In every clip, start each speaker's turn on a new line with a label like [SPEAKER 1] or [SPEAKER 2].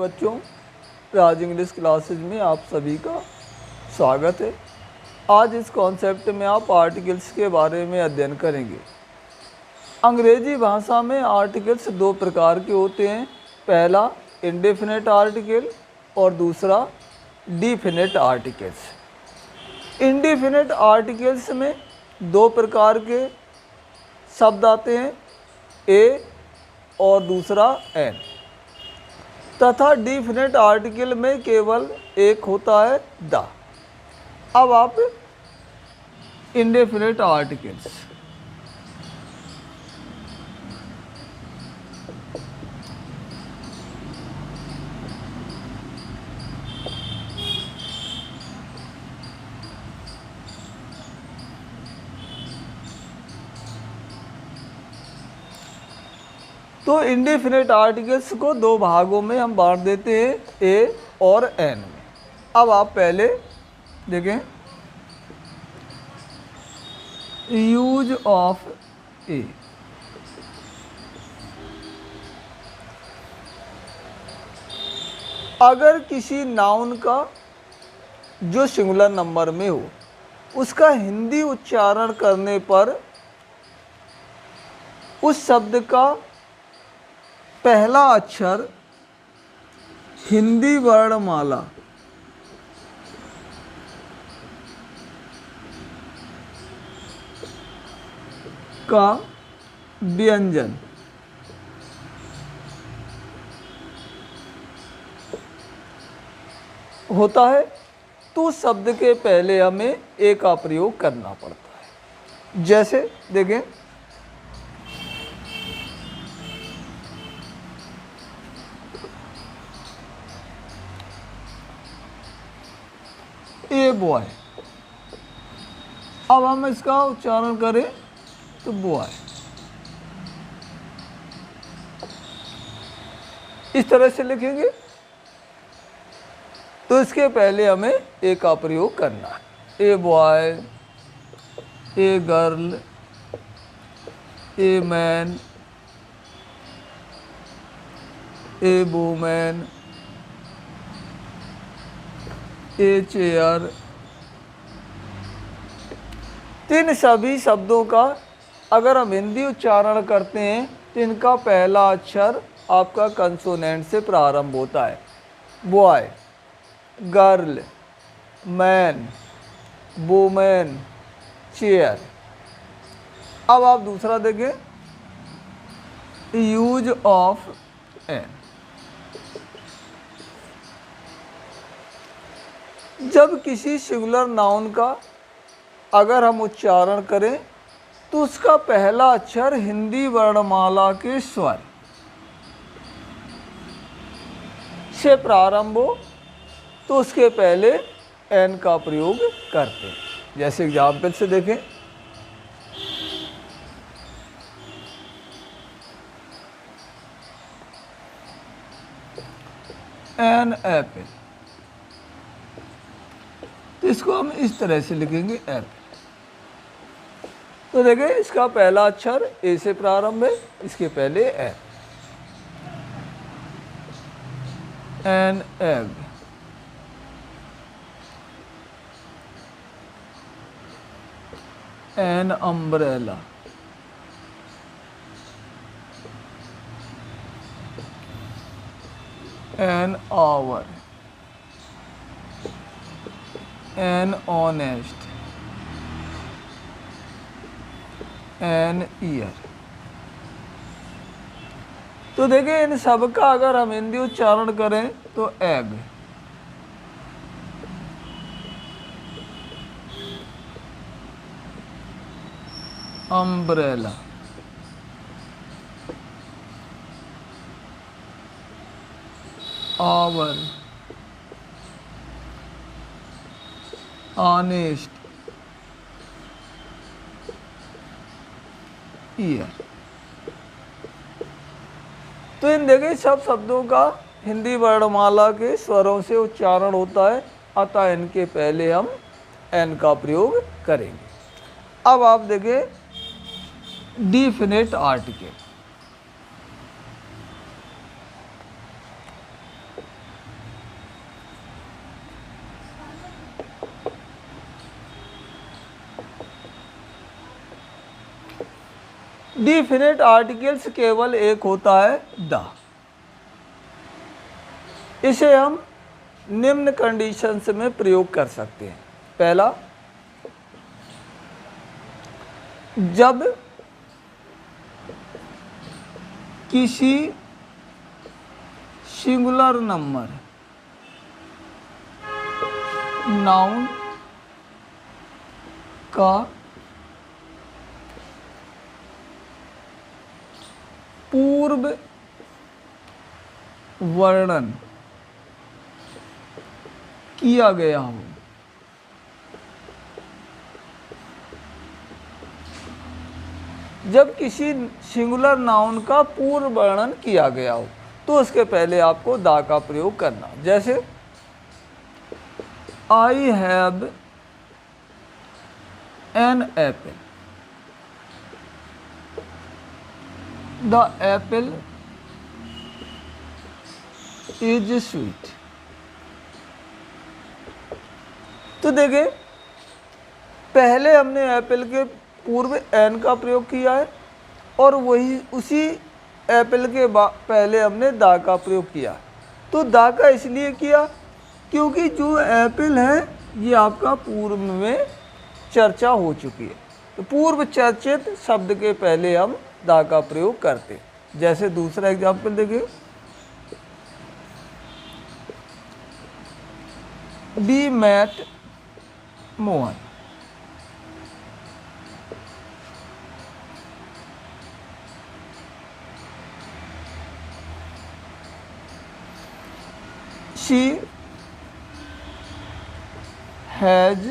[SPEAKER 1] बच्चों, राज English classes में आप सभी का स्वागत है। आज इस कॉन्सेप्ट में आप आर्टिकल्स के बारे में अध्ययन करेंगे। अंग्रेजी भाषा में आर्टिकल्स दो प्रकार के होते हैं। पहला इंडेफिनेट आर्टिकल और दूसरा डिफिनेट आर्टिकल्स। इंडेफिनेट आर्टिकल्स में दो प्रकार के शब्द आते हैं, ए और दूसरा एन, तथा डिफिनेट आर्टिकल में केवल एक होता है द। अब आप इंडेफिनेट आर्टिकल्स, तो इंडेफिनेट आर्टिकल्स को दो भागों में हम बांट देते हैं, ए और एन में। अब आप पहले देखें, यूज ऑफ ए। अगर किसी नाउन का जो सिंगुलर नंबर में हो, उसका हिंदी उच्चारण करने पर उस शब्द का पहला अक्षर हिंदी वर्णमाला का व्यंजन होता है, तो उस शब्द के पहले हमें ए का प्रयोग करना पड़ता है। जैसे देखें, ए बॉय। अब हम इसका उच्चारण करें तो बॉय। इस तरह से लिखेंगे, तो इसके पहले हमें ए का प्रयोग करना है। A boy, a girl, a man, a woman, a chair. इन सभी शब्दों का अगर हम हिंदी उच्चारण करते हैं तो इनका पहला अक्षर आपका कंसोनेंट से प्रारंभ होता है। Boy, girl, man, women, chair. अब आप दूसरा देखें, यूज ऑफ एन। जब किसी सिंगुलर नाउन का अगर हम उच्चारण करें तो उसका पहला अक्षर हिंदी वर्णमाला के स्वर से प्रारंभ हो, तो उसके पहले एन का प्रयोग करते हैं। जैसे एग्जाम्पल से देखें, एन एप्पल। तो इसको हम इस तरह से लिखेंगे, एप्पल। तो देखिए, इसका पहला अक्षर ए से प्रारंभ है, इसके पहले an. An egg, an umbrella, an hour, an honest, an ear. तो देखिए, इन सब का अगर हम हिंदी उच्चारण करें तो egg, umbrella, hour, honest, ear. तो इन देखिए सब शब्दों का हिंदी वर्णमाला के स्वरों से उच्चारण होता है, अतः इनके पहले हम एन का प्रयोग करेंगे। अब आप देखिए डिफिनेट आर्टिकल। डिफिनिट आर्टिकल्स केवल एक होता है द। इसे हम निम्न कंडीशंस में प्रयोग कर सकते हैं। पहला, जब किसी सिंगुलर नंबर नाउन का पूर्व वर्णन किया गया हो, जब किसी सिंगुलर नाउन का पूर्व वर्णन किया गया हो तो उसके पहले आपको दा का प्रयोग करना। जैसे I have an apple, the Apple is sweet. तो देखिए, पहले हमने एप्पल के पूर्व एन का प्रयोग किया है और वही उसी एप्पल के पहले हमने दा का प्रयोग किया। तो दा का इसलिए किया क्योंकि जो एप्पल है ये आपका पूर्व में चर्चा हो चुकी है, तो पूर्व चर्चित शब्द के पहले हम दा का प्रयोग करते। जैसे दूसरा एग्जाम्पल देखिए, we met Mohan, she has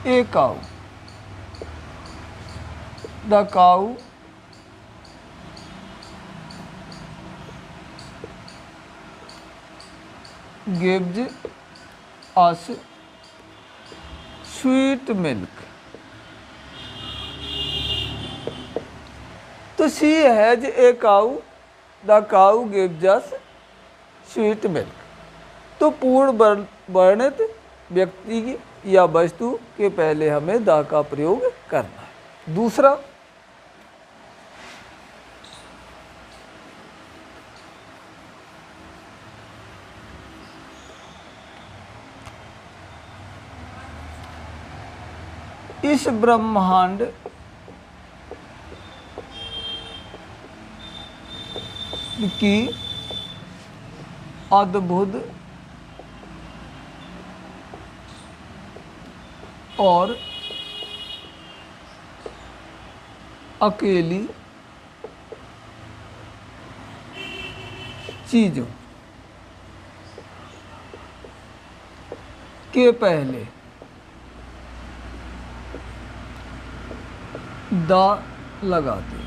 [SPEAKER 1] a cow, the cow gives us sweet milk। तो she has a cow, the cow gives us sweet milk. तो पूर्ण वर्णित व्यक्ति या वस्तु के पहले हमें दा का प्रयोग करना है। दूसरा, इस ब्रह्मांड की अद्भुत और अकेली चीजों के पहले दा लगाते।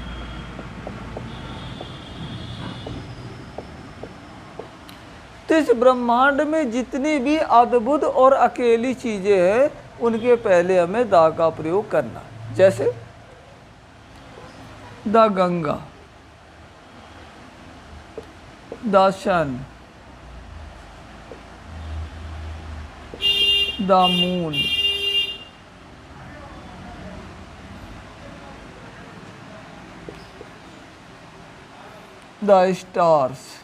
[SPEAKER 1] तो इस ब्रह्मांड में जितनी भी अद्भुत और अकेली चीजें हैं उनके पहले हमें दा का प्रयोग करना। जैसे the Ganga, the sun, the moon, the stars.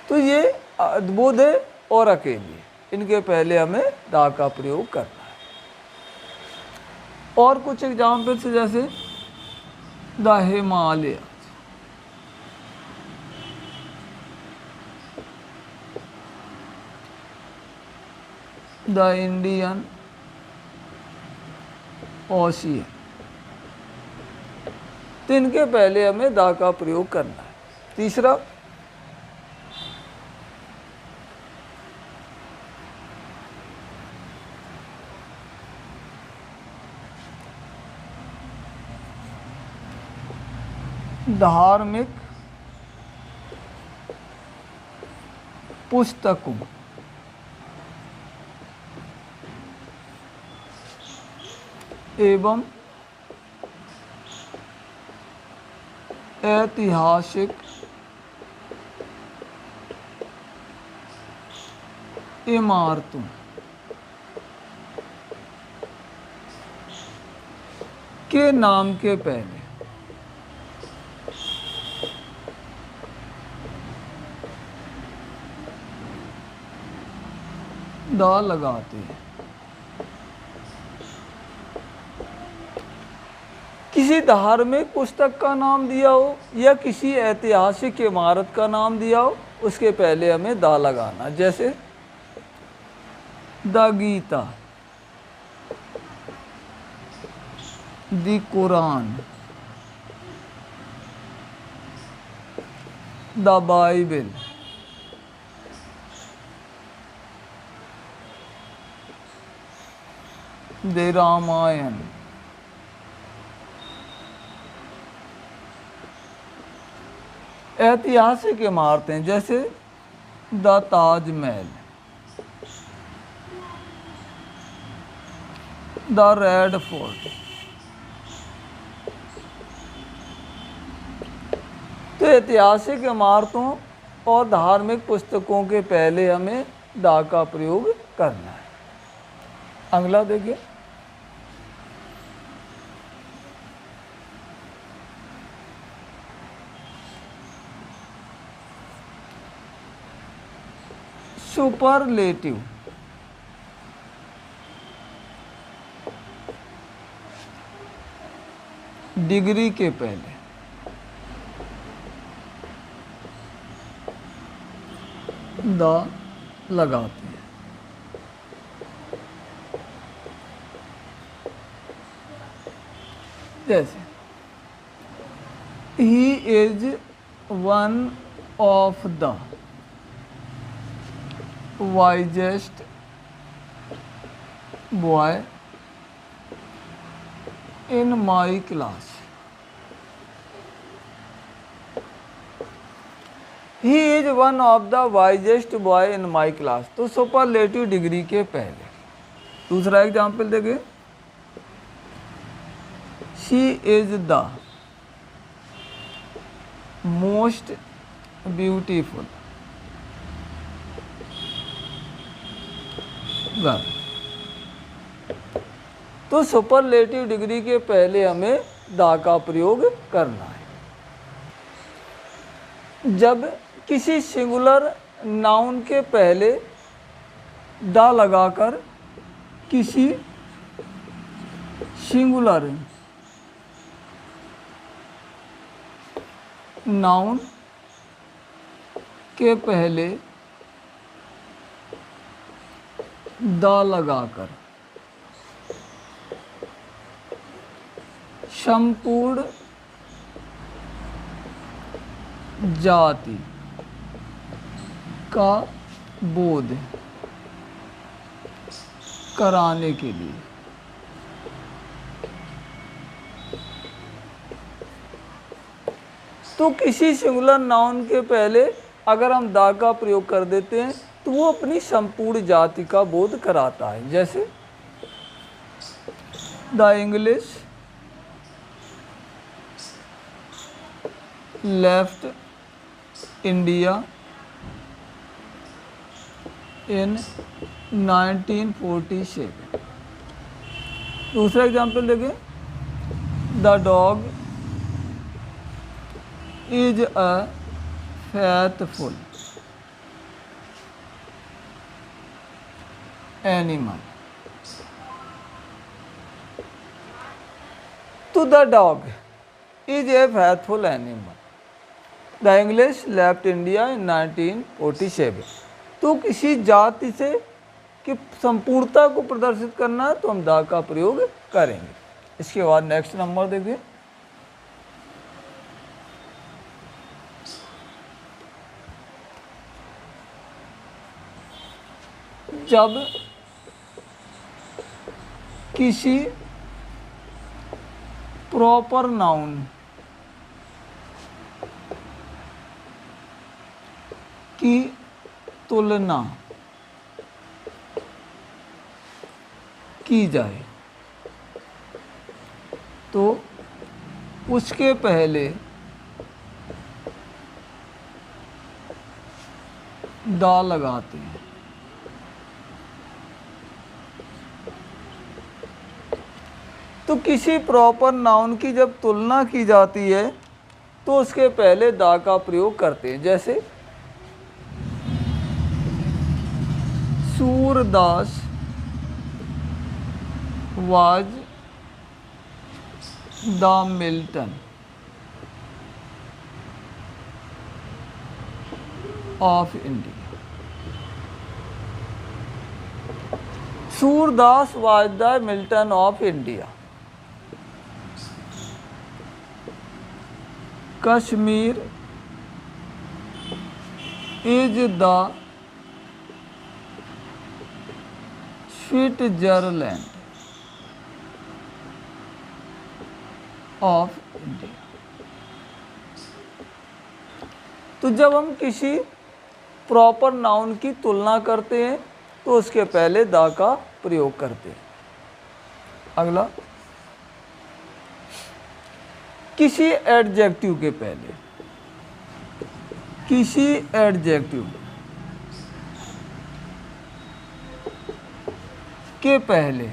[SPEAKER 1] तो ये अद्भुत है और अकेली है, इनके पहले हमें दा का प्रयोग करना है। और कुछ एग्जाम्पल्स जैसे the Himalaya, the Indian ocean. तो इनके पहले हमें दा का प्रयोग करना है। तीसरा, धार्मिक पुस्तकों एवं ऐतिहासिक इमारतों के नाम के पहले दा लगाते हैं। किसी धार्मिक पुस्तक का नाम दिया हो या किसी ऐतिहासिक इमारत का नाम दिया हो, उसके पहले हमें दा लगाना। जैसे the Gita, the Quran, the Bible, the Ramayan, ऐतिहासिक इमारतें जैसे the Taj Mahal, the red fort. तो ऐतिहासिक इमारतों और धार्मिक पुस्तकों के पहले हमें दा का प्रयोग करना है। अगला देखिए, सुपरलेटिव। डिग्री के पहले दा लगाते हैं। जैसे he is one of the wisest boy in my class. He is one of the wisest boy in my class. तो सुपरलेटिव डिग्री के पहले। दूसरा एग्जाम्पल देखिए, she is the most beautiful girl. तो सुपरलेटिव डिग्री के पहले हमें दा का प्रयोग करना है। जब किसी सिंगुलर नाउन के पहले दा लगाकर किसी सिंगुलर नाउन के पहले दा लगाकर संपूर्ण जाति का बोध कराने के लिए तो किसी सिंगुलर नाउन के पहले अगर हम दा का प्रयोग कर देते हैं तो वो अपनी संपूर्ण जाति का बोध कराता है। जैसे the English left India in 1947। दूसरा एग्जाम्पल देखें, the dog is a faithful animal. To the dog is a faithful animal. The English left India in 1947. तो किसी जाति से कि संपूर्णता को प्रदर्शित करना है तो हम दा का प्रयोग करेंगे। इसके बाद नेक्स्ट नंबर देखिए, जब किसी प्रॉपर नाउन की तुलना की जाए तो उसके पहले दा लगाते हैं। तो किसी प्रॉपर नाउन की जब तुलना की जाती है तो उसके पहले दा का प्रयोग करते हैं। जैसे Surdas was the Milton of India. Surdas was the Milton of India. Kashmir is the Switzerland of India. तो जब हम किसी प्रॉपर नाउन की तुलना करते हैं तो उसके पहले दा का प्रयोग करते हैं। अगला, किसी एडजेक्टिव के पहले, किसी एडजेक्टिव के पहले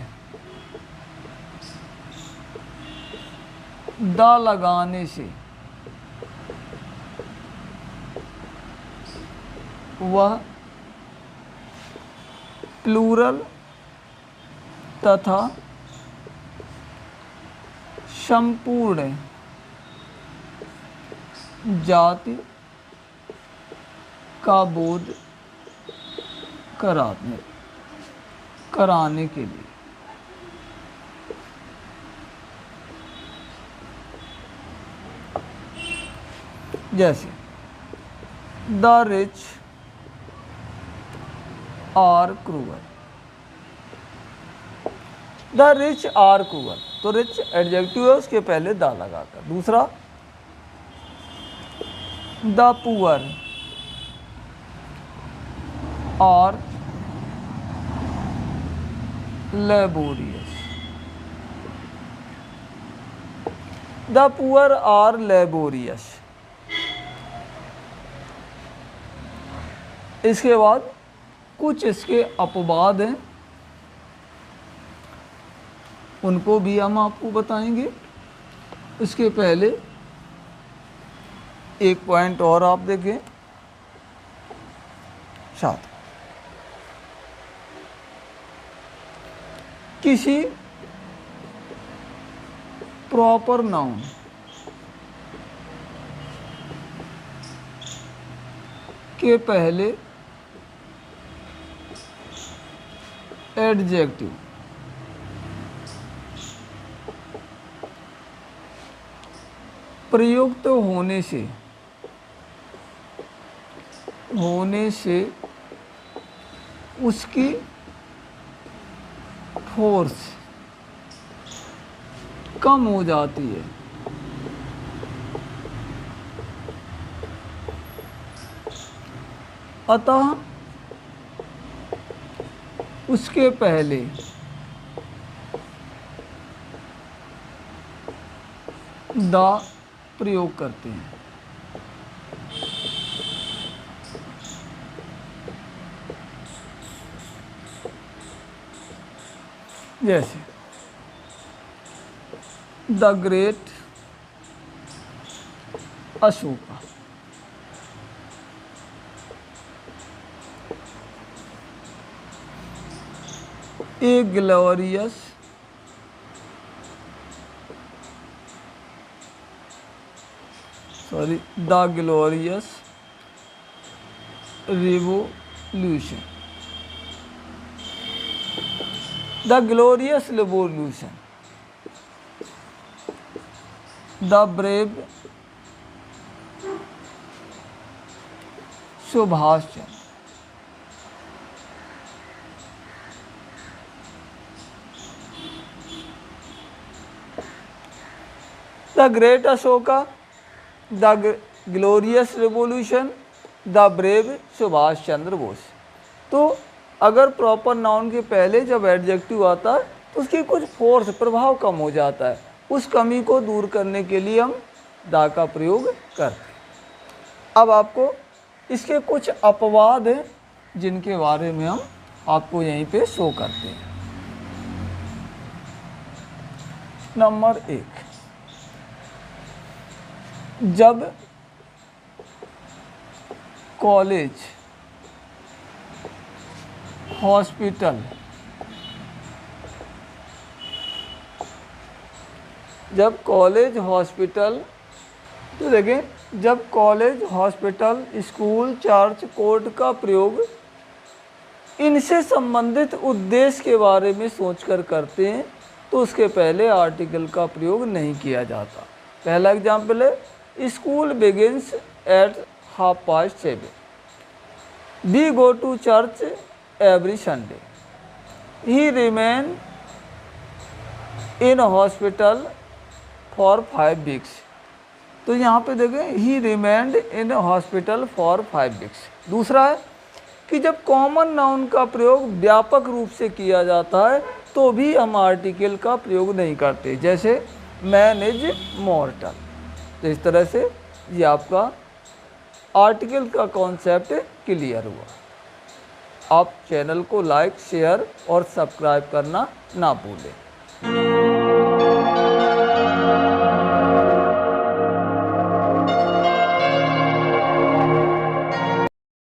[SPEAKER 1] दा लगाने से वह प्लूरल तथा संपूर्ण जाति का बोध कराने के लिए जैसे the rich are cruel. The rich are cruel, तो रिच एडजेक्टिव है, उसके पहले दा लगाकर। दूसरा, the poor are laborious. The poor are laborious. इसके बाद कुछ इसके अपवाद हैं, उनको भी हम आपको बताएंगे। इसके पहले एक पॉइंट और आप देखें साथ, किसी प्रॉपर नाउन के पहले एडजेक्टिव प्रयुक्त होने से उसकी फोर्स कम हो जाती है। अतः उसके पहले दा प्रयोग करते हैं। जैसे the great Ashoka, a glorious the glorious revolution. The glorious revolution, the brave Subhash Chandra. The great Ashoka, the glorious revolution, the brave Subhash Chandra Bose. तो अगर प्रॉपर नाउन के पहले जब एडजेक्टिव आता है तो उसकी कुछ फोर्स, प्रभाव कम हो जाता है। उस कमी को दूर करने के लिए हम दा का प्रयोग करते हैं। अब आपको इसके कुछ अपवाद हैं जिनके बारे में हम आपको यहीं पे शो करते हैं। नंबर 1, जब कॉलेज, हॉस्पिटल, जब कॉलेज हॉस्पिटल, तो देखें जब college hospital school church court का प्रयोग इनसे संबंधित उद्देश्य के बारे में सोचकर करते हैं तो उसके पहले आर्टिकल का प्रयोग नहीं किया जाता। पहला एग्जाम्पल है school begins at 7:30। We go to church every Sunday. He remain in hospital for 5 weeks. तो यहाँ पे देखें he remained in hospital for 5 weeks. दूसरा है कि जब कॉमन नाउन का प्रयोग व्यापक रूप से किया जाता है तो भी हम आर्टिकल का प्रयोग नहीं करते, जैसे मैन इज मॉर्टल। तो इस तरह से ये आपका आर्टिकल का कॉन्सेप्ट क्लियर हुआ। आप चैनल को लाइक, शेयर और सब्सक्राइब करना ना भूलें।